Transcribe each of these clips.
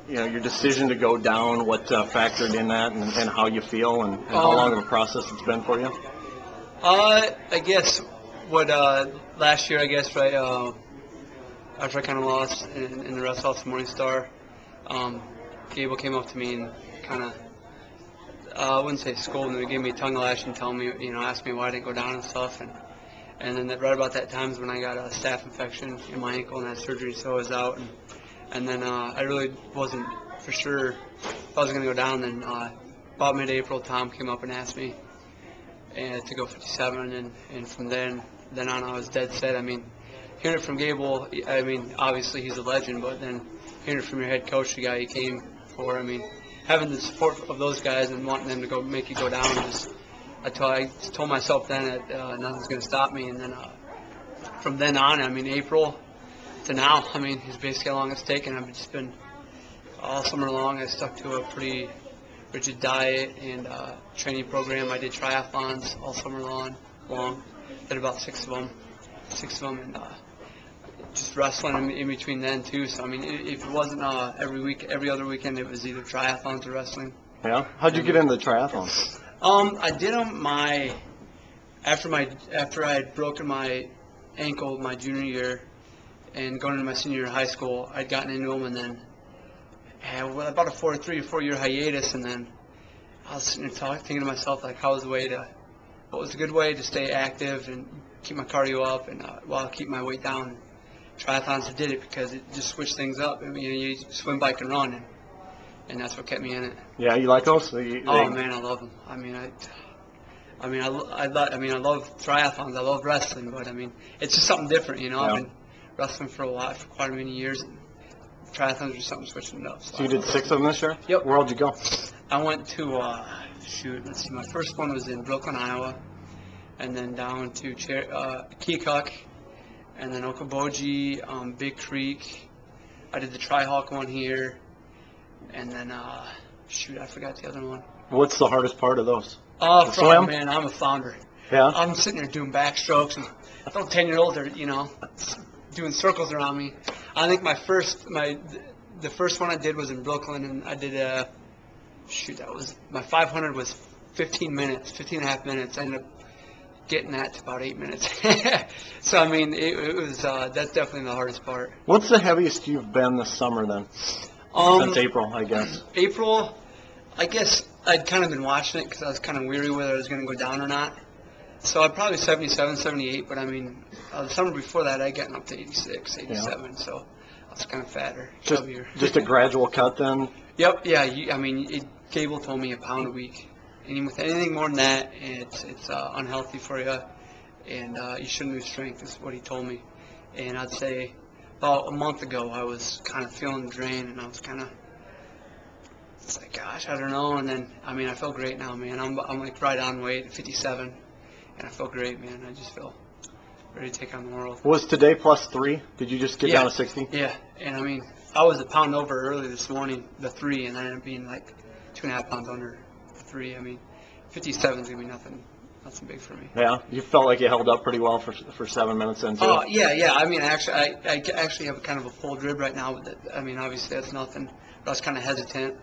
your decision to go down, what factored in that, and how you feel, and how long of a process it's been for you? I guess last year, I guess, right, after I kind of lost in the wrestle off the Morning Star, Gable came up to me and kind of, I wouldn't say scolded me, but gave me a tongue lash and told me, asked me why I didn't go down and stuff. And then right about that time is when I got a staph infection in my ankle and had surgery, so I was out. And then I really wasn't for sure if I was going to go down. Then about mid-April, Tom came up and asked me to go 57, and from then on I was dead set. I mean, hearing it from Gable, I mean, obviously he's a legend, but then hearing it from your head coach, the guy you came for, I mean, having the support of those guys and wanting them to go make you go down, I told myself then that nothing's going to stop me. And then from then on, I mean, April to now, I mean, it's basically how long it's taken. I've just been all summer long. I stuck to a pretty rigid diet and training program. I did triathlons all summer long. Did about six of them, and just wrestling in between then too. So I mean, if it wasn't every other weekend, it was either triathlons or wrestling. Yeah. How'd you get into the triathlons? I did them after I had broken my ankle my junior year and going into my senior year of high school. I'd gotten into them, and then had about a 4 year hiatus, and then I was sitting there thinking to myself, like, what was a good way to stay active and keep my cardio up and while keep my weight down. Triathlons did it because it just switched things up. I mean, you swim, bike, and run, and that's what kept me in it. Yeah, you like those? Oh man, I love them. I love triathlons. I love wrestling, but I mean, it's just something different, Yeah. I've been wrestling for quite many years, and triathlons are something switching it up. So you did 6 of them this year? Yep. Where'd you go? I went to let's see. My first one was in Brooklyn, Iowa, and then down to Keokuk, and then Okoboji, Big Creek. I did the Tri-Hawk one here, and then I forgot the other one. What's the hardest part of those? Swim? Man, I'm a flounder. Yeah. I'm sitting there doing backstrokes, and I thought 10-year-olds are, doing circles around me. I think the first one I did was in Brooklyn, and I did my 500 was 15 and a half minutes. I ended up getting that to about 8 minutes. So I mean, it was that's definitely the hardest part. What's the heaviest you've been this summer then? Since April, I guess. April, I guess I'd kind of been watching it because I was kind of weary whether I was going to go down or not. So I'd probably 77, 78, but I mean, the summer before that I'd gotten up to 86, 87, yeah. So I was kind of fatter, chubbier. Just a gradual cut then? Yep, yeah. Gable told me a pound a week. And with anything more than that, it's unhealthy for you, and you shouldn't lose strength, is what he told me. And I'd say about a month ago, I was kind of feeling the drain, and I was kind of, it's like, gosh, I don't know. And then, I mean, I feel great now, man. I'm like right on weight, 57, and I feel great, man. I just feel ready to take on the world. Was today +3? Did you just get down to 60? Yeah, and I mean, I was a pound over early this morning, the 3, and I ended up being like 2.5 pounds under the 3. I mean, 57 is gonna be nothing big for me. Yeah, you felt like you held up pretty well for 7 minutes in too. Oh yeah. I mean, I actually have kind of a full rib right now. I mean, obviously that's nothing. But I was kind of hesitant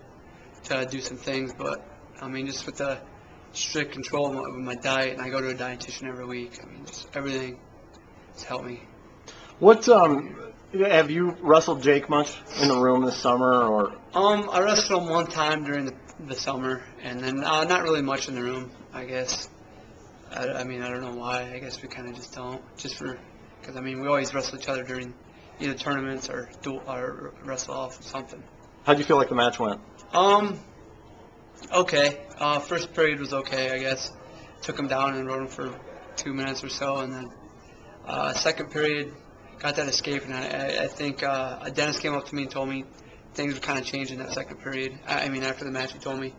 to do some things, but I mean, just with the strict control of my diet, and I go to a dietitian every week. I mean, just everything has helped me. What have you wrestled Jake much in the room this summer, or? I wrestled him one time during the summer, and then not really much in the room, I guess. I mean, I don't know why. I guess we kind of just don't. Because I mean, we always wrestle each other during either tournaments or wrestle off or something. How'd you feel like the match went? Okay. First period was okay, I guess. Took him down and rode him for 2 minutes or so, and then second period got that escape, and I think Dennis came up to me and told me things were kind of changing that second period. I mean, after the match, he told me.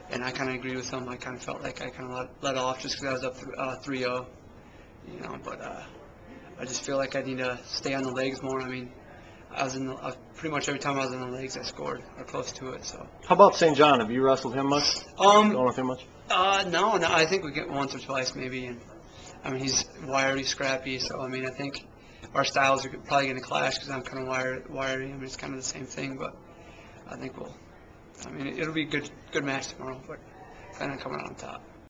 And I kind of agreed with him. I kind of felt like I kind of let off just because I was up 3-0, But I just feel like I need to stay on the legs more. I mean, pretty much every time I was on the legs, I scored or close to it. So. How about St. John? Have you wrestled him much? Going with him much? No. I think we get once or twice maybe. And I mean, he's wiry, scrappy. So I mean, I think our styles are probably going to clash because I'm kind of wiry. I mean, it's kind of the same thing, but. I think it'll be a good match tomorrow, but kind of coming out on top.